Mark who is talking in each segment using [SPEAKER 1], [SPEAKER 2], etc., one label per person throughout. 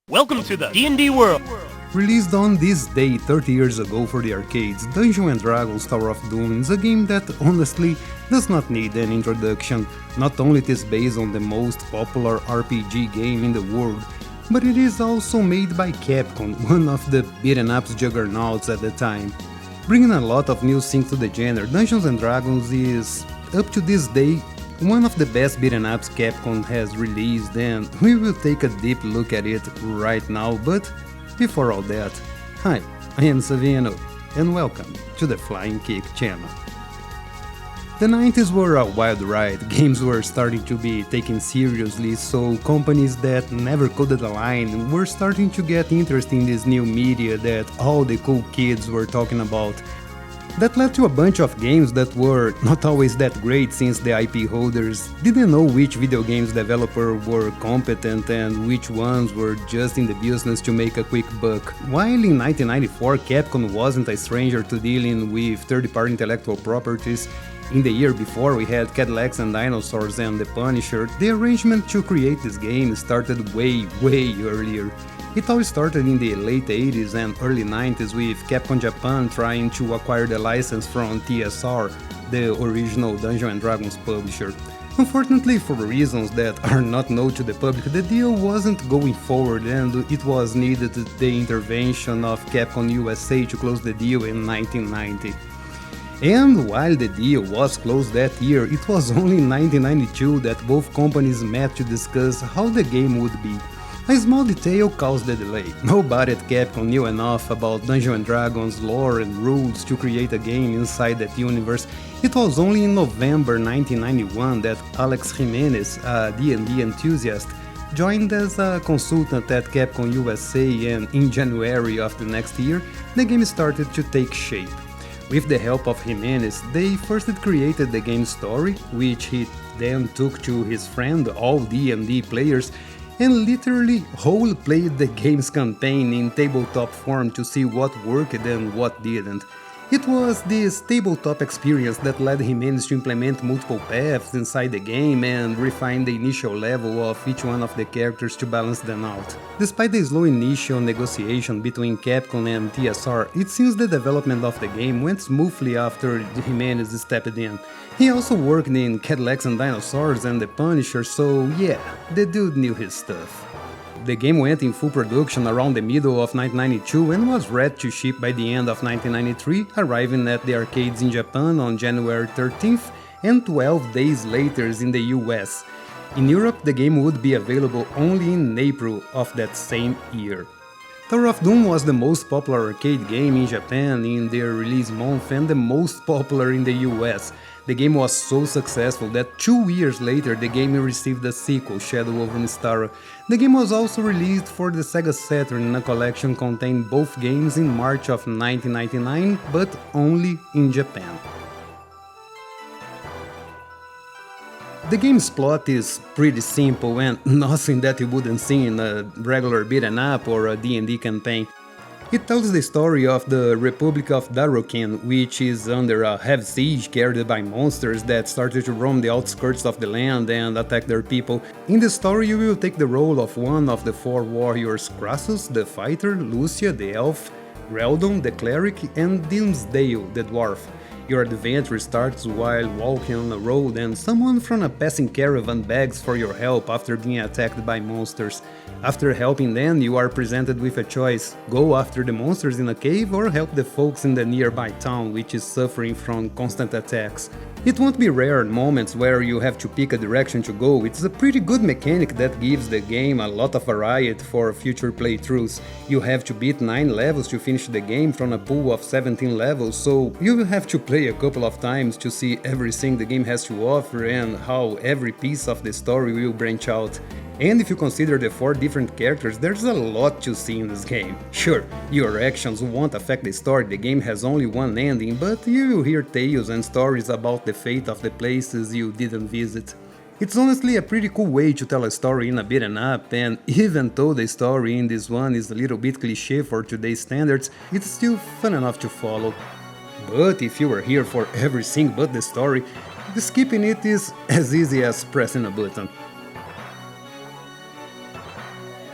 [SPEAKER 1] Welcome to the D&D world.
[SPEAKER 2] Released on this day 30 years ago for the arcades, Dungeons & Dragons Tower of Doom is a game that honestly does not need an introduction. Not only it is based on the most popular RPG game in the world, but it is also made by Capcom, one of the beat-em-ups juggernauts at the time. Bringing a lot of new things to the genre, Dungeons & Dragons is, up to this day, one of the best beat-em-ups Capcom has released, and we will take a deep look at it right now, but before all that, hi, I am Savino, and welcome to the Flying Kick channel. The 90s were a wild ride, games were starting to be taken seriously, so companies that never coded a line were starting to get interested in this new media that all the cool kids were talking about. That led to a bunch of games that were not always that great since the IP holders didn't know which video games developers were competent and which ones were just in the business to make a quick buck. While in 1994 Capcom wasn't a stranger to dealing with third-party intellectual properties, in the year before we had Cadillacs and Dinosaurs and The Punisher, the arrangement to create this game started way earlier. It all started in the late 80s and early 90s with Capcom Japan trying to acquire the license from TSR, the original Dungeons & Dragons publisher. Unfortunately, for reasons that are not known to the public, the deal wasn't going forward and it was needed the intervention of Capcom USA to close the deal in 1990. And while the deal was closed that year, it was only in 1992 that both companies met to discuss how the game would be. A small detail caused the delay. Nobody at Capcom knew enough about Dungeons & Dragons lore and rules to create a game inside that universe. It was only in November 1991 that Alex Jimenez, a D&D enthusiast, joined as a consultant at Capcom USA, and in January of the next year, the game started to take shape. With the help of Jimenez, they first created the game story, which he then took to his friend, all D&D players, and literally role-played the game's campaign in tabletop form to see what worked and what didn't. It was this tabletop experience that led Jimenez to implement multiple paths inside the game and refine the initial level of each one of the characters to balance them out. Despite the slow initial negotiation between Capcom and TSR, it seems the development of the game went smoothly after Jimenez stepped in. He also worked in Cadillacs and Dinosaurs and The Punisher, so yeah, the dude knew his stuff. The game went in full production around the middle of 1992 and was ready to ship by the end of 1993, arriving at the arcades in Japan on January 13th and 12 days later in the US. In Europe, the game would be available only in April of that same year. Tower of Doom was the most popular arcade game in Japan in their release month and the most popular in the US. The game was so successful that 2 years later the game received a sequel, Shadow over Mystara. The game was also released for the Sega Saturn in a collection containing both games in March of 1999, but only in Japan. The game's plot is pretty simple and nothing that you wouldn't see in a regular beat-em-up or a D&D campaign. It tells the story of the Republic of Darokin, which is under a heavy siege carried by monsters that started to roam the outskirts of the land and attack their people. In the story you will take the role of one of the four warriors: Crassus, the fighter, Lucia, the elf, Greldon, the cleric, and Dimmsdale, the dwarf. Your adventure starts while walking on a road and someone from a passing caravan begs for your help after being attacked by monsters. After helping them, you are presented with a choice: go after the monsters in a cave or help the folks in the nearby town, which is suffering from constant attacks. It won't be rare moments where you have to pick a direction to go. It's a pretty good mechanic that gives the game a lot of variety for future playthroughs. You have to beat 9 levels to finish the game from a pool of 17 levels, so you will have to play a couple of times to see everything the game has to offer and how every piece of the story will branch out. And if you consider the 4 different characters, there's a lot to see in this game. Sure, your actions won't affect the story, the game has only one ending, but you will hear tales and stories about the fate of the places you didn't visit. It's honestly a pretty cool way to tell a story in a beat-em-up, and even though the story in this one is a little bit cliché for today's standards, it's still fun enough to follow. But if you are here for everything but the story, skipping it is as easy as pressing a button.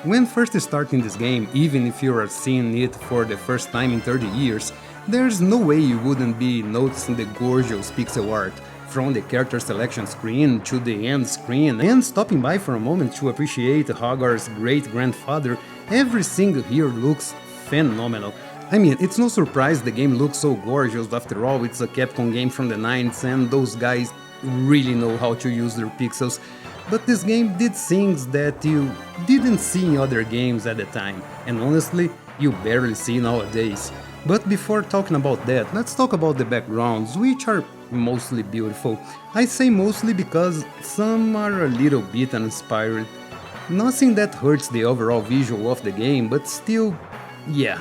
[SPEAKER 2] When first starting this game, even if you are seeing it for the first time in 30 years, there's no way you wouldn't be noticing the gorgeous pixel art, from the character selection screen to the end screen, and stopping by for a moment to appreciate Hagar's great-grandfather. Everything here looks phenomenal. I mean, it's no surprise the game looks so gorgeous. After all, it's a Capcom game from the 90s and those guys really know how to use their pixels. But this game did things that you didn't see in other games at the time, and honestly, you barely see nowadays. But before talking about that, let's talk about the backgrounds, which are mostly beautiful. I say mostly because some are a little bit uninspired. Nothing that hurts the overall visual of the game, but still, yeah.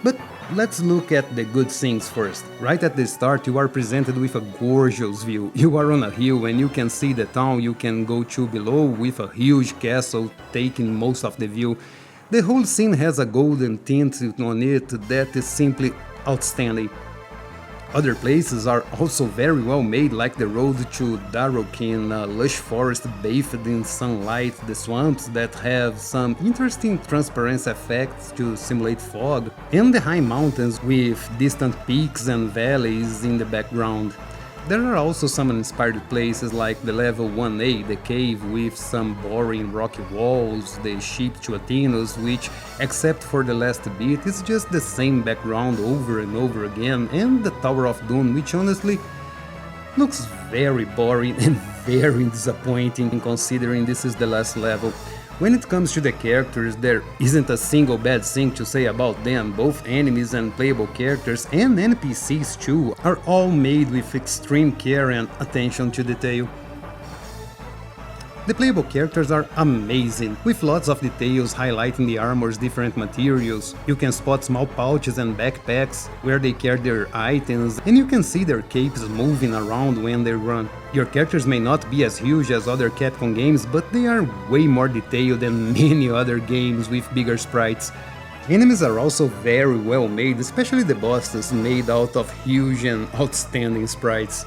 [SPEAKER 2] But let's look at the good things first. Right at the start you are presented with a gorgeous view. You are on a hill and you can see the town you can go to below with a huge castle taking most of the view. The whole scene has a golden tint on it that is simply outstanding. Other places are also very well made, like the road to Darrokin, a lush forest bathed in sunlight, the swamps that have some interesting transparency effects to simulate fog, and the high mountains with distant peaks and valleys in the background. There are also some uninspired places like the level 1A, the cave with some boring rocky walls, the ship to Athenos, which, except for the last bit, is just the same background over and over again, and the Tower of Doom, which honestly looks very boring and very disappointing considering this is the last level. When it comes to the characters, there isn't a single bad thing to say about them. Both enemies and playable characters, and NPCs too, are all made with extreme care and attention to detail. The playable characters are amazing, with lots of details highlighting the armor's different materials. You can spot small pouches and backpacks where they carry their items, and you can see their capes moving around when they run. Your characters may not be as huge as other Capcom games, but they are way more detailed than many other games with bigger sprites. Enemies are also very well made, especially the bosses made out of huge and outstanding sprites.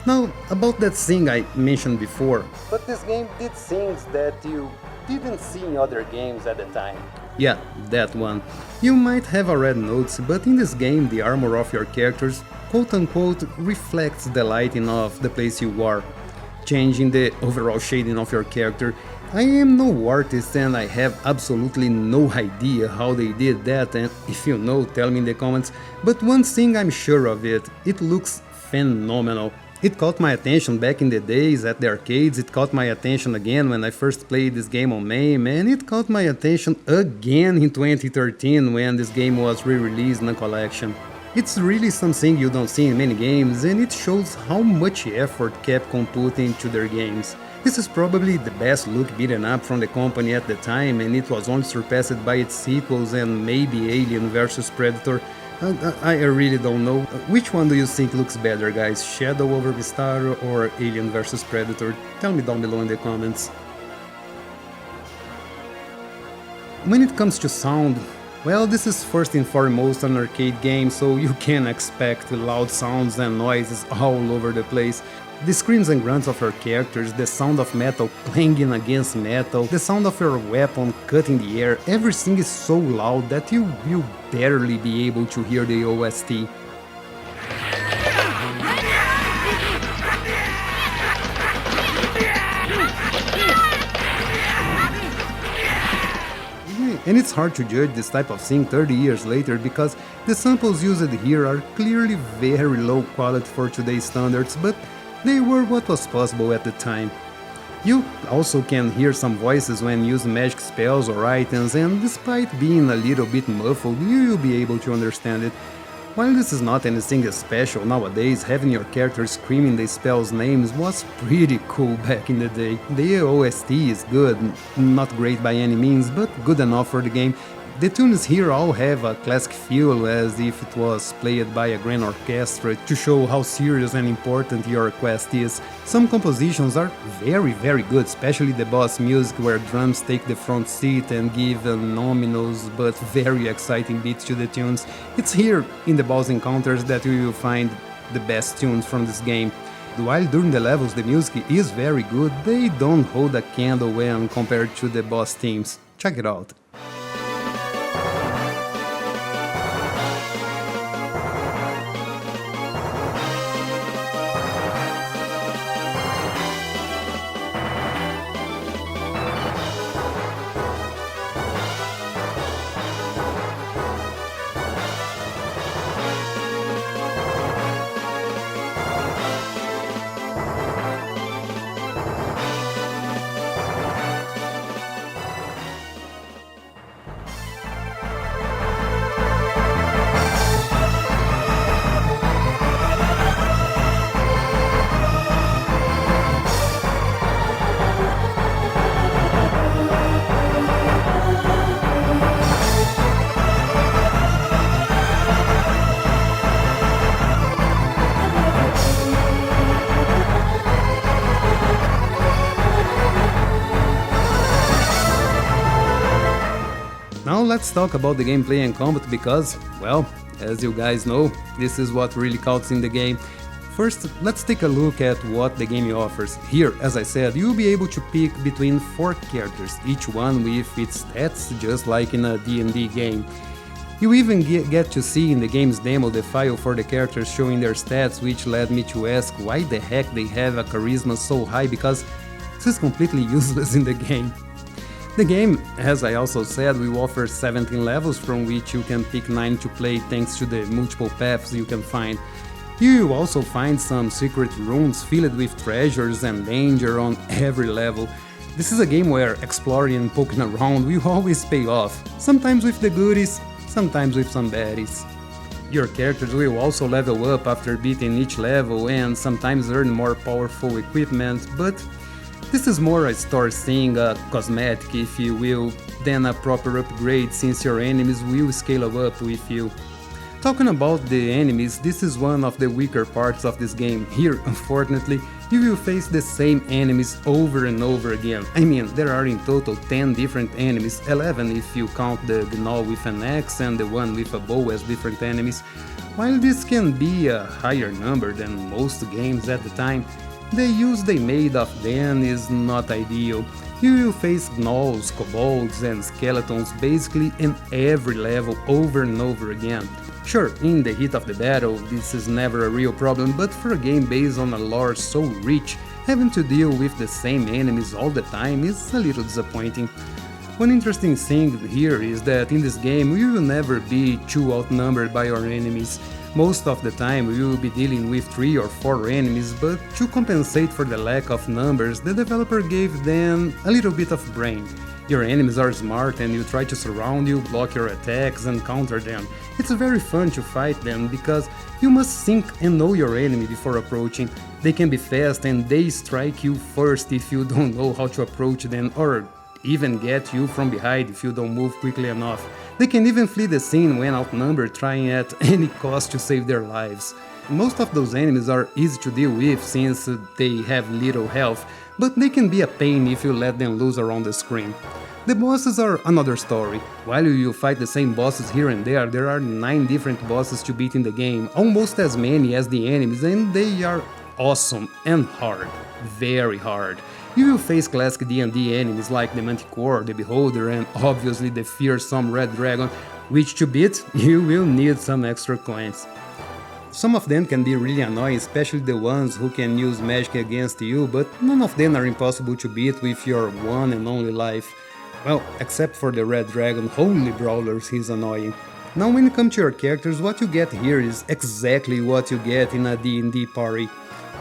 [SPEAKER 2] Now, about that thing I mentioned before. But this game did things that you didn't see in other games at the time. Yeah, that one. You might have already noticed, but in this game the armor of your characters quote-unquote reflects the lighting of the place you are, changing the overall shading of your character. I am no artist and I have absolutely no idea how they did that, and if you know, tell me in the comments, but one thing I'm sure of it looks phenomenal. It caught my attention back in the days at the arcades, it caught my attention again when I first played this game on MAME, and it caught my attention again in 2013 when this game was re-released in a collection. It's really something you don't see in many games, and it shows how much effort Capcom put into their games. This is probably the best look beaten up from the company at the time, and it was only surpassed by its sequels and maybe Alien vs Predator. I really don't know. Which one do you think looks better, guys? Shadow over Vistar or Alien vs Predator? Tell me down below in the comments. When it comes to sound, well, this is first and foremost an arcade game, so you can expect loud sounds and noises all over the place. The screams and grunts of your characters, the sound of metal clanging against metal, the sound of your weapon cutting the air, everything is so loud that you will barely be able to hear the OST. And it's hard to judge this type of thing 30 years later because the samples used here are clearly very low quality for today's standards, but they were what was possible at the time. You also can hear some voices when using magic spells or items, and despite being a little bit muffled, you will be able to understand it. While this is not anything special nowadays, having your character screaming the spell's names was pretty cool back in the day. The OST is good, not great by any means, but good enough for the game. The tunes here all have a classic feel, as if it was played by a grand orchestra to show how serious and important your quest is. Some compositions are very good, especially the boss music where drums take the front seat and give an ominous but very exciting beats to the tunes. It's here in the boss encounters that you will find the best tunes from this game. While during the levels the music is very good, they don't hold a candle when compared to the boss themes. Check it out. Now let's talk about the gameplay and combat because, well, as you guys know, this is what really counts in the game. First, let's take a look at what the game offers. Here, as I said, you'll be able to pick between 4 characters, each one with its stats, just like in a D&D game. You even get to see in the game's demo the file for the characters showing their stats, which led me to ask why the heck they have a charisma so high, because this is completely useless in the game. The game, as I also said, will offer 17 levels from which you can pick 9 to play thanks to the multiple paths you can find. You will also find some secret rooms filled with treasures and danger on every level. This is a game where exploring and poking around will always pay off, sometimes with the goodies, sometimes with some baddies. Your characters will also level up after beating each level and sometimes earn more powerful equipment, but this is more a story thing, a cosmetic if you will, than a proper upgrade since your enemies will scale up with you. Talking about the enemies, this is one of the weaker parts of this game. Here, unfortunately, you will face the same enemies over and over again. I mean, there are in total 10 different enemies, 11 if you count the gnoll with an axe and the one with a bow as different enemies. While this can be a higher number than most games at the time, the use they made of them is not ideal. You will face gnolls, kobolds and skeletons basically in every level over and over again. Sure, in the heat of the battle this is never a real problem, but for a game based on a lore so rich, having to deal with the same enemies all the time is a little disappointing. One interesting thing here is that in this game you will never be too outnumbered by your enemies. Most of the time you will be dealing with 3 or 4 enemies, but to compensate for the lack of numbers, the developer gave them a little bit of brain. Your enemies are smart and you try to surround you, block your attacks and counter them. It's very fun to fight them because you must think and know your enemy before approaching. They can be fast and they strike you first if you don't know how to approach them, or even get you from behind if you don't move quickly enough. They can even flee the scene when outnumbered, trying at any cost to save their lives. Most of those enemies are easy to deal with since they have little health, but they can be a pain if you let them loose around the screen. The bosses are another story. While you fight the same bosses here and there are 9 different bosses to beat in the game, almost as many as the enemies, and they are awesome and hard. Very hard. You will face classic D&D enemies like the Manticore, the Beholder and obviously the fearsome Red Dragon, which to beat you will need some extra coins. Some of them can be really annoying, especially the ones who can use magic against you, but none of them are impossible to beat with your one and only life. Well, except for the Red Dragon, holy brawlers, he's annoying. Now when it comes to your characters, what you get here is exactly what you get in a D&D party.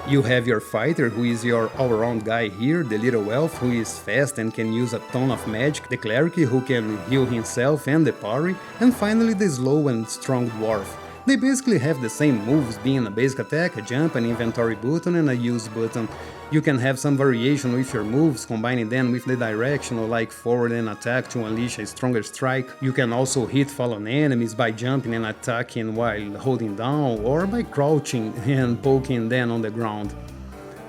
[SPEAKER 2] You have your fighter, who is your all-around guy here, the little elf who is fast and can use a ton of magic, the cleric who can heal himself and the parry, and finally the slow and strong dwarf. They basically have the same moves, being a basic attack, a jump, an inventory button and a use button. You can have some variation with your moves, combining them with the directional like forward and attack to unleash a stronger strike. You can also hit fallen enemies by jumping and attacking while holding down, or by crouching and poking them on the ground.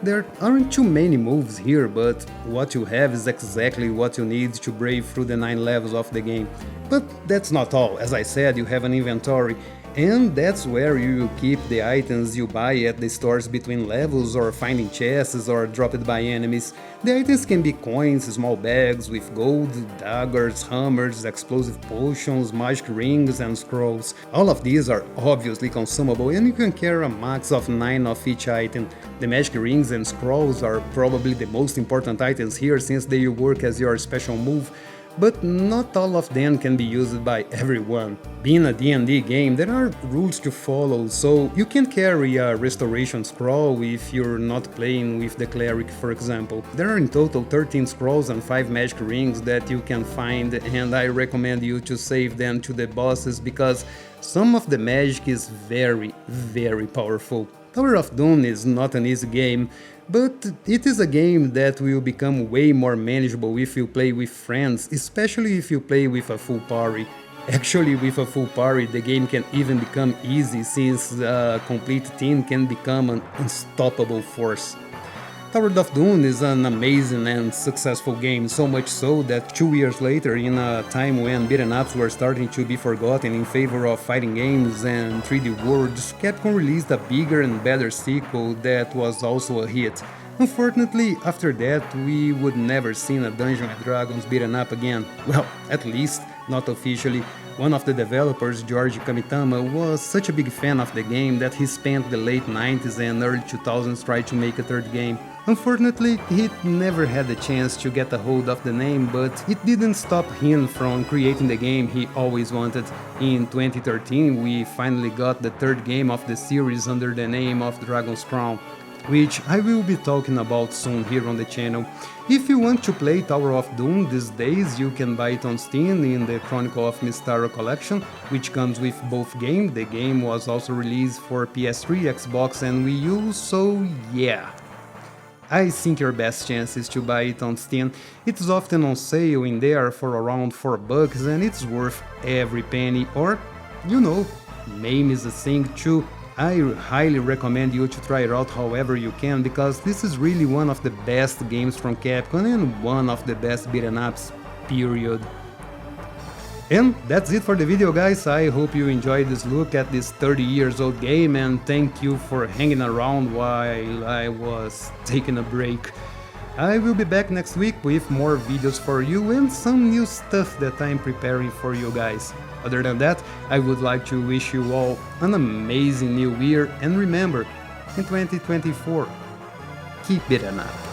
[SPEAKER 2] There aren't too many moves here, but what you have is exactly what you need to brave through the 9 levels of the game. But that's not all. As I said, you have an inventory. And that's where you keep the items you buy at the stores between levels or finding chests or dropped by enemies. The items can be coins, small bags with gold, daggers, hammers, explosive potions, magic rings and scrolls. All of these are obviously consumable and you can carry a max of 9 of each item. The magic rings and scrolls are probably the most important items here since they work as your special move, but not all of them can be used by everyone. Being a D&D game, there are rules to follow, so you can carry a restoration scroll if you're not playing with the cleric, for example. There are in total 13 scrolls and 5 magic rings that you can find, and I recommend you to save them to the bosses because some of the magic is very, very powerful. Tower of Doom is not an easy game, but it is a game that will become way more manageable if you play with friends, especially if you play with a full party. Actually, with a full party, the game can even become easy since a complete team can become an unstoppable force. Tower of Doom is an amazing and successful game, so much so that 2 years later, in a time when beat'em ups were starting to be forgotten in favor of fighting games and 3D worlds, Capcom released a bigger and better sequel that was also a hit. Unfortunately, after that, we would never seen a Dungeons & Dragons beat'em up again. Well, at least, not officially. One of the developers, George Kamitama, was such a big fan of the game that he spent the late 90s and early 2000s trying to make a third game. Unfortunately, he never had the chance to get a hold of the name, but it didn't stop him from creating the game he always wanted. In 2013, we finally got the third game of the series under the name of Dragon's Crown, which I will be talking about soon here on the channel. If you want to play Tower of Doom these days, you can buy it on Steam in the Chronicle of Mystara collection, which comes with both games. The game was also released for PS3, Xbox and Wii U, so yeah. I think your best chance is to buy it on Steam. It's often on sale in there for around $4 and it's worth every penny, or, you know, name is a thing too. I highly recommend you to try it out however you can, because this is really one of the best games from Capcom and one of the best beat'em ups, period. And that's it for the video, guys. I hope you enjoyed this look at this 30 years old game, and thank you for hanging around while I was taking a break. I will be back next week with more videos for you and some new stuff that I'm preparing for you guys. Other than that, I would like to wish you all an amazing new year, and remember, in 2024, keep beat'em up.